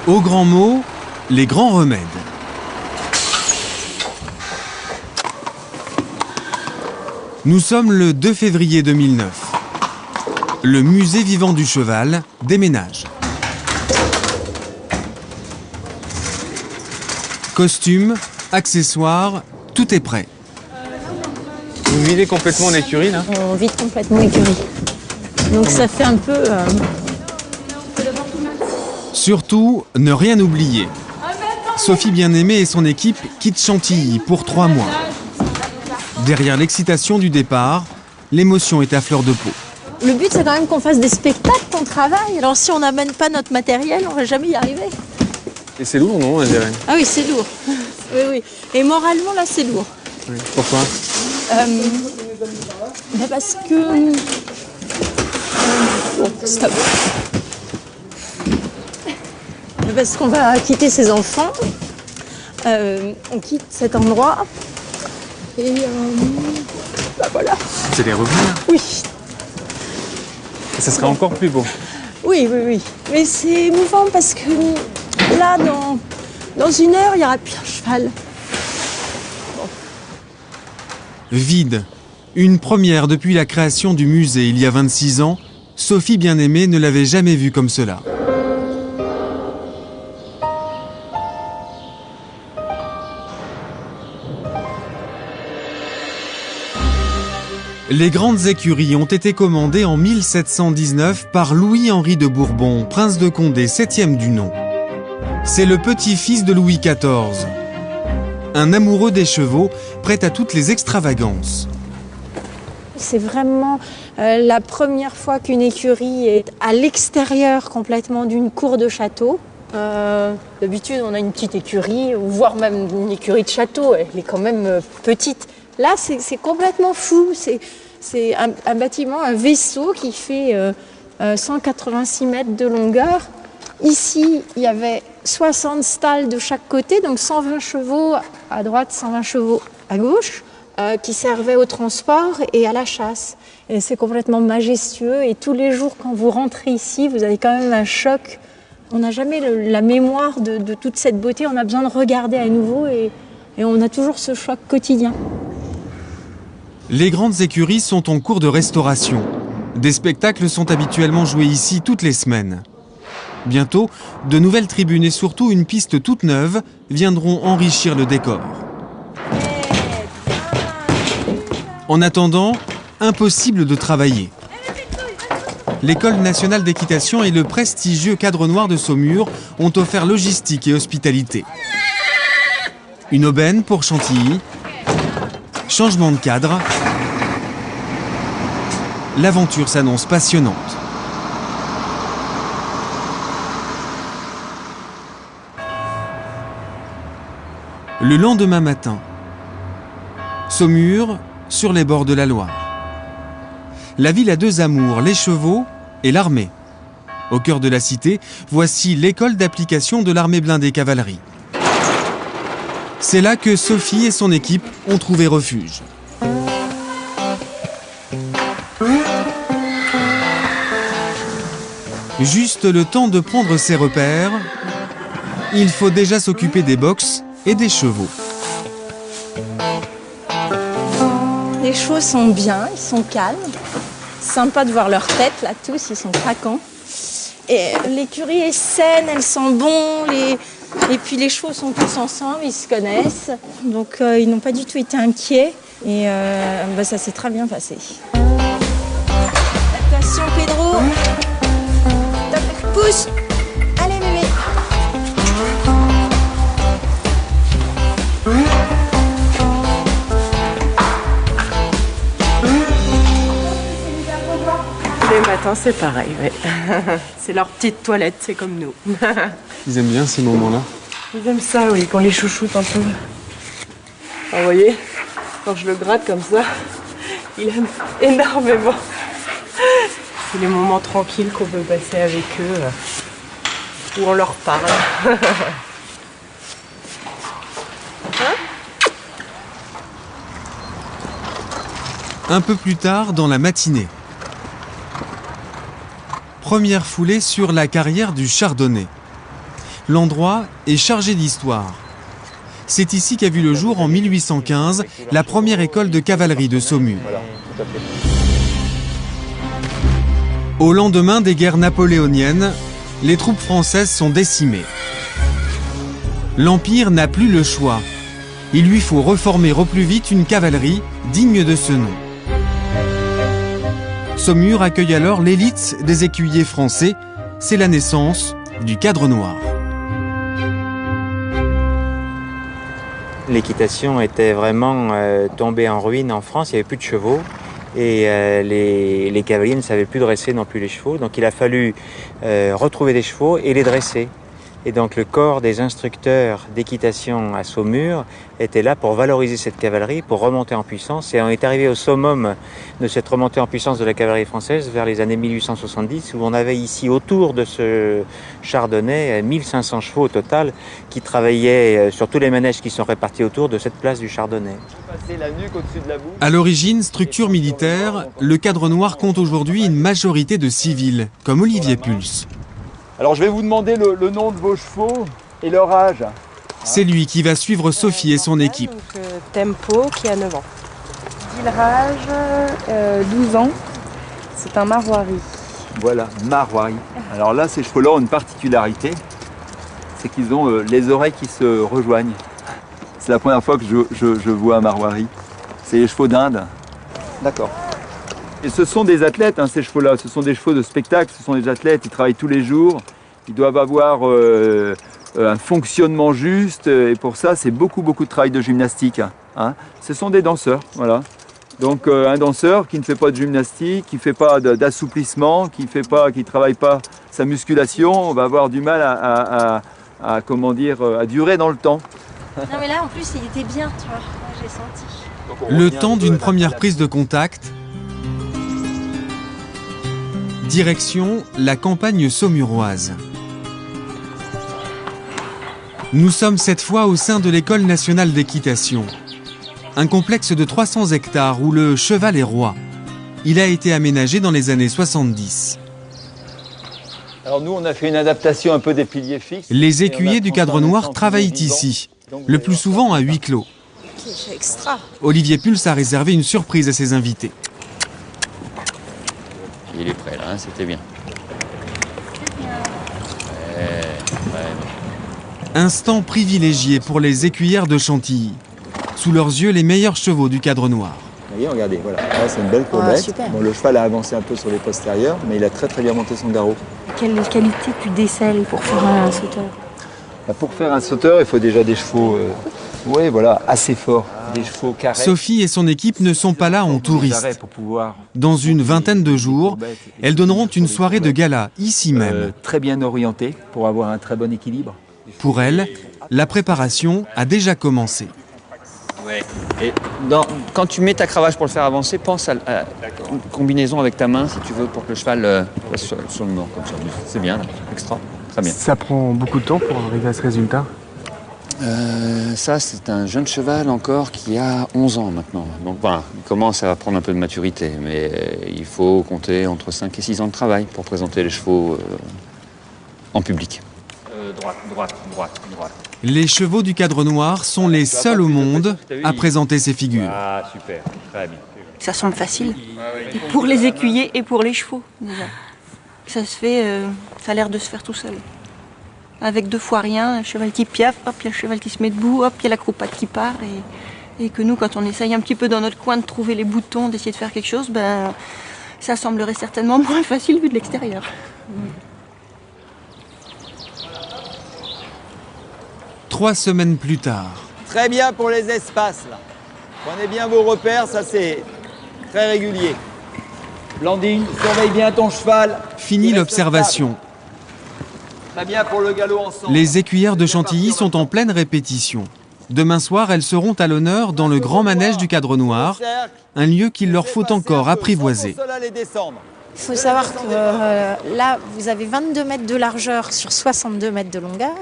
Au grand mot, les grands remèdes. Nous sommes le 2 février 2009. Le musée vivant du cheval déménage. Costumes, accessoires, tout est prêt. Vous videz complètement l'écurie là? On vide complètement l'écurie. Donc ça fait un peu... Surtout, ne rien oublier. Sophie Bien-Aimée et son équipe quittent Chantilly pour 3 mois. Derrière l'excitation du départ, l'émotion est à fleur de peau. Le but, c'est quand même qu'on fasse des spectacles, qu'on travaille. Alors si on n'amène pas notre matériel, on va jamais y arriver. Et c'est lourd, non, je dirais? Ah oui, c'est lourd. Oui, oui. Et moralement, là, c'est lourd. Oui. Pourquoi? Parce que... Bon, stop. Parce qu'on va quitter ses enfants. On quitte cet endroit. Et bah voilà. C'est les revenus là? Oui. Et ça serait encore plus beau. Oui, oui, oui. Mais c'est émouvant parce que là, dans 1 heure, il n'y aura plus un cheval. Vide. Une première depuis la création du musée il y a 26 ans, Sophie Bien-Aimée ne l'avait jamais vu comme cela. Les grandes écuries ont été commandées en 1719 par Louis-Henri de Bourbon, prince de Condé, 7e du nom. C'est le petit-fils de Louis XIV. Un amoureux des chevaux, prêt à toutes les extravagances. C'est vraiment la première fois qu'une écurie est à l'extérieur complètement d'une cour de château. D'habitude, on a une petite écurie, voire même une écurie de château. Elle est quand même petite. Là, c'est complètement fou. C'est un bâtiment, un vaisseau qui fait 186 mètres de longueur. Ici, il y avait 60 stalles de chaque côté, donc 120 chevaux à droite, 120 chevaux à gauche, qui servaient au transport et à la chasse. Et c'est complètement majestueux. Et tous les jours, quand vous rentrez ici, vous avez quand même un choc. On n'a jamais la mémoire de toute cette beauté. On a besoin de regarder à nouveau et on a toujours ce choc quotidien. Les grandes écuries sont en cours de restauration. Des spectacles sont habituellement joués ici toutes les semaines. Bientôt, de nouvelles tribunes et surtout une piste toute neuve viendront enrichir le décor. En attendant, impossible de travailler. L'École nationale d'équitation et le prestigieux Cadre Noir de Saumur ont offert logistique et hospitalité. Une aubaine pour Chantilly. Changement de cadre. L'aventure s'annonce passionnante. Le lendemain matin, Saumur, sur les bords de la Loire. La ville a 2 amours, les chevaux et l'armée. Au cœur de la cité, voici l'école d'application de l'armée blindée cavalerie. C'est là que Sophie et son équipe ont trouvé refuge. Juste le temps de prendre ses repères, il faut déjà s'occuper des box et des chevaux. Les chevaux sont bien, ils sont calmes. Sympa de voir leur tête, là, tous, ils sont craquants. Et l'écurie est saine, elle sent bon. Et puis les chevaux sont tous ensemble, ils se connaissent. Donc ils n'ont pas du tout été inquiets. Et ça s'est très bien passé. Attention Pedro. Top, pousse. Allez bébé. Les matins, c'est pareil, ouais. C'est leur petite toilette, c'est comme nous. Ils aiment bien ces moments-là. Ils aiment ça, oui, qu'on les chouchoute un peu. Ah, vous voyez, quand je le gratte comme ça, il aime énormément. C'est les moments tranquilles qu'on peut passer avec eux, où on leur parle. Un peu plus tard dans la matinée. Première foulée sur la carrière du Chardonnay. L'endroit est chargé d'histoire. C'est ici qu'a vu le jour en 1815 la première école de cavalerie de Saumur. Au lendemain des guerres napoléoniennes, les troupes françaises sont décimées. L'Empire n'a plus le choix. Il lui faut reformer au plus vite une cavalerie digne de ce nom. Saumur accueille alors l'élite des écuyers français. C'est la naissance du Cadre Noir. L'équitation était vraiment tombée en ruine en France, il n'y avait plus de chevaux et les cavaliers ne savaient plus dresser non plus les chevaux. Donc il a fallu retrouver des chevaux et les dresser. Et donc le corps des instructeurs d'équitation à Saumur était là pour valoriser cette cavalerie, pour remonter en puissance. Et on est arrivé au summum de cette remontée en puissance de la cavalerie française vers les années 1870, où on avait ici autour de ce chardonnay 1500 chevaux au total qui travaillaient sur tous les manèges qui sont répartis autour de cette place du chardonnay. À l'origine, structure militaire, le Cadre Noir compte aujourd'hui une majorité de civils, comme Olivier Pulse. Alors je vais vous demander le nom de vos chevaux et leur âge. C'est lui qui va suivre Sophie et son équipe. Tempo qui a 9 ans. Dilrage, 12 ans. C'est un maroirie. Voilà, maroirie. Alors là, ces chevaux-là ont une particularité, c'est qu'ils ont les oreilles qui se rejoignent. C'est la première fois que je vois un maroirie. C'est les chevaux d'Inde. D'accord. Et ce sont des athlètes, hein, ces chevaux-là. Ce sont des chevaux de spectacle, ce sont des athlètes. Ils travaillent tous les jours. Ils doivent avoir un fonctionnement juste. Et pour ça, c'est beaucoup de travail de gymnastique. Hein. Ce sont des danseurs, voilà. Donc un danseur qui ne fait pas de gymnastique, qui ne fait pas d'assouplissement, qui ne travaille pas sa musculation, on va avoir du mal à durer dans le temps. Non mais là en plus il était bien, tu vois, moi, j'ai senti. Le temps d'une première prise de contact. Direction la campagne saumuroise. Nous sommes cette fois au sein de l'École nationale d'équitation. Un complexe de 300 hectares où le cheval est roi. Il a été aménagé dans les années 70. Alors nous, on a fait une adaptation un peu des piliers fixes. Les écuyers du Cadre Noir travaillent ici, le plus souvent à huis clos. C'est extra. Olivier Pulse a réservé une surprise à ses invités. Il est prêt là, hein, c'était bien. Instant privilégié pour les écuyères de Chantilly. Sous leurs yeux, les meilleurs chevaux du Cadre Noir. Vous voyez, regardez, voilà. Là, c'est une belle courbette. Super. Bon, le cheval a avancé un peu sur les postérieurs, mais il a très bien monté son garrot. Quelle qualité tu décèles pour faire un sauteur? Pour faire un sauteur, il faut déjà des chevaux assez forts. Des chevaux carrés. Sophie et son équipe ne sont pas là en touriste. Dans une vingtaine de jours, elles donneront une soirée de gala, ici même. Très bien orientée pour avoir un très bon équilibre. Pour elles, la préparation a déjà commencé. Ouais. Et quand tu mets ta cravache pour le faire avancer, pense à une combinaison avec ta main, si tu veux, pour que le cheval passe sur le mort, comme ça. C'est bien, là. Extra. Très bien. Ça prend beaucoup de temps pour arriver à ce résultat? Ça, c'est un jeune cheval encore qui a 11 ans maintenant. Donc voilà, il commence à prendre un peu de maturité. Mais il faut compter entre 5 et 6 ans de travail pour présenter les chevaux en public. Droite. Les chevaux du Cadre Noir sont les seuls au monde à présenter ces figures. Ah, super, très bien. Ça semble facile, pour les écuyers et pour les chevaux, déjà. Ça se fait, ça a l'air de se faire tout seul. Avec 2 fois rien, un cheval qui piaffe, hop, il y a le cheval qui se met debout, hop, il y a la croupate qui part. Et que nous, quand on essaye un petit peu dans notre coin de trouver les boutons, d'essayer de faire quelque chose, ben, ça semblerait certainement moins facile vu de l'extérieur. 3 semaines plus tard. Très bien pour les espaces, là. Prenez bien vos repères, ça c'est très régulier. Blandine, surveille bien ton cheval. Fini l'observation. Très bien pour le galop ensemble. Les écuyères de Chantilly sont en pleine répétition. Demain soir, elles seront à l'honneur dans le grand manège du Cadre Noir, un lieu qu'il leur faut encore apprivoiser. Il faut savoir que là, vous avez 22 mètres de largeur sur 62 mètres de longueur.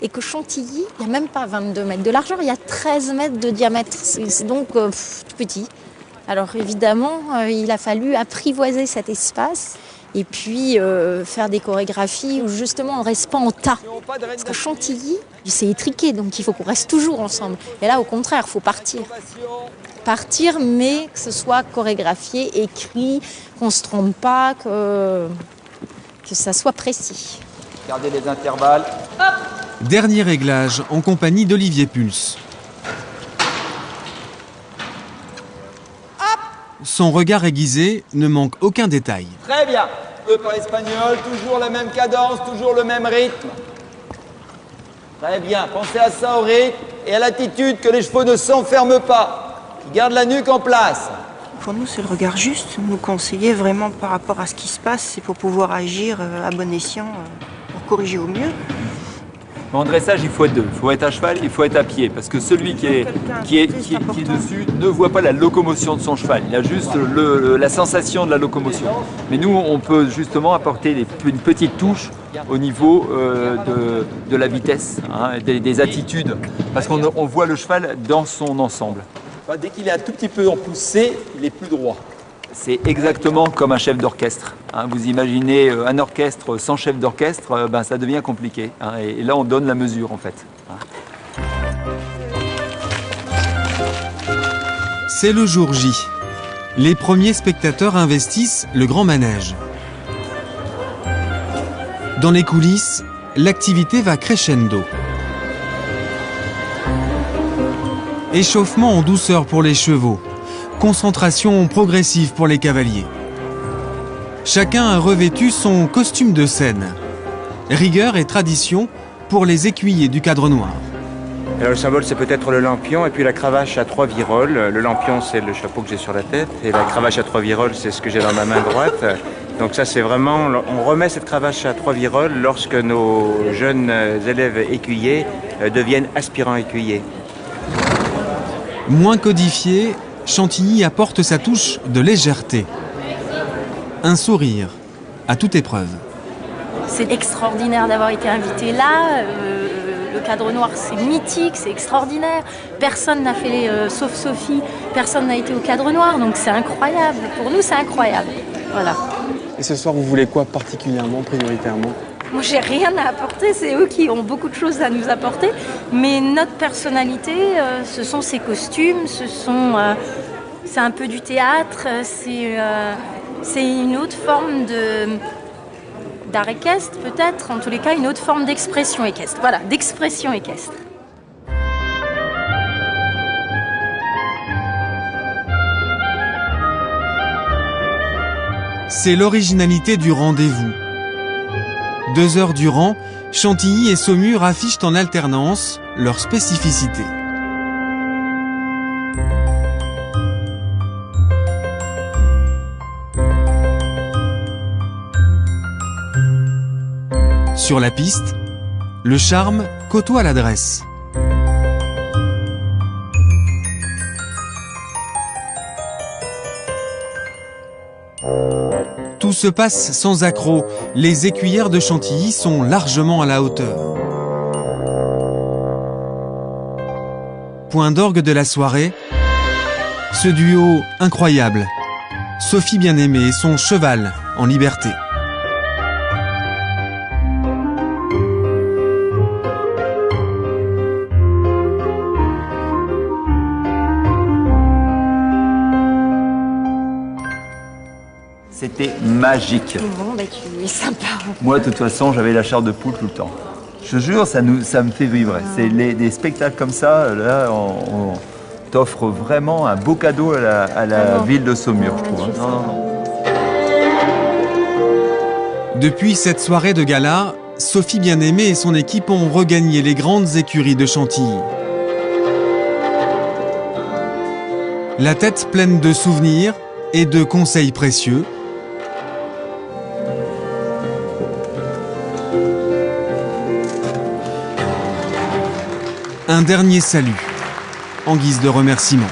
Et que Chantilly, il n'y a même pas 22 mètres de largeur, il y a 13 mètres de diamètre. C'est donc tout petit. Alors évidemment, il a fallu apprivoiser cet espace. Et puis faire des chorégraphies où justement on ne reste pas en tas. Parce que Chantilly, c'est étriqué, donc il faut qu'on reste toujours ensemble. Et là, au contraire, il faut partir. Partir, mais que ce soit chorégraphié, écrit, qu'on ne se trompe pas, que ça soit précis. Gardez les intervalles. Dernier réglage en compagnie d'Olivier Pulse. Son regard aiguisé ne manque aucun détail. Très bien. Le pas espagnol, toujours la même cadence, toujours le même rythme. Très bien. Pensez à ça au rythme et à l'attitude, que les chevaux ne s'enferment pas. Ils gardent la nuque en place. Pour nous, c'est le regard juste, nous conseiller vraiment par rapport à ce qui se passe, c'est pour pouvoir agir à bon escient, pour corriger au mieux. En dressage, il faut être deux. Il faut être à cheval, il faut être à pied. Parce que celui qui est dessus ne voit pas la locomotion de son cheval. Il a juste la sensation de la locomotion. Mais nous, on peut justement apporter une petite touche au niveau de la vitesse, hein, des attitudes. Parce qu'on voit le cheval dans son ensemble. Dès qu'il est un tout petit peu en poussée, il est plus droit. C'est exactement comme un chef d'orchestre. Hein. Vous imaginez un orchestre sans chef d'orchestre, ça devient compliqué. Hein. Et là, on donne la mesure, en fait. Hein. C'est le jour J. Les premiers spectateurs investissent le grand manège. Dans les coulisses, l'activité va crescendo. Échauffement en douceur pour les chevaux. Concentration progressive pour les cavaliers. Chacun a revêtu son costume de scène. Rigueur et tradition pour les écuyers du cadre noir. Alors, le symbole, c'est peut-être le lampion et puis la cravache à 3 viroles. Le lampion, c'est le chapeau que j'ai sur la tête et la cravache à 3 viroles, c'est ce que j'ai dans ma main droite. Donc ça, c'est vraiment... On remet cette cravache à 3 viroles lorsque nos jeunes élèves écuyers deviennent aspirants écuyers. Moins codifié, Chantilly apporte sa touche de légèreté. Un sourire à toute épreuve. C'est extraordinaire d'avoir été invité là. Le cadre noir, c'est mythique, c'est extraordinaire. Personne n'a fait, sauf Sophie, personne n'a été au cadre noir, donc c'est incroyable. Pour nous, c'est incroyable. Voilà. Et ce soir, vous voulez quoi particulièrement, prioritairement ? Moi, j'ai rien à apporter, c'est eux qui ont beaucoup de choses à nous apporter. Mais notre personnalité, ce sont ces costumes, c'est un peu du théâtre, c'est une autre forme d'art équestre, peut-être, en tous les cas, une autre forme d'expression équestre. Voilà, d'expression équestre. C'est l'originalité du rendez-vous. 2 heures durant, Chantilly et Saumur affichent en alternance leur spécificité. Sur la piste, le charme côtoie l'adresse. Tout se passe sans accroc. Les écuyères de Chantilly sont largement à la hauteur. Point d'orgue de la soirée, ce duo incroyable. Sophie Bien-Aimée et son cheval en liberté. C'était magique. Bon, tu es sympa. Moi, de toute façon, j'avais la chair de poule tout le temps. Je te jure, ça me fait vibrer. C'est des spectacles comme ça, là, on t'offre vraiment un beau cadeau à la ville de Saumur, je trouve. Non. Depuis cette soirée de gala, Sophie Bien-Aimée et son équipe ont regagné les grandes écuries de Chantilly. La tête pleine de souvenirs et de conseils précieux. Un dernier salut, en guise de remerciement.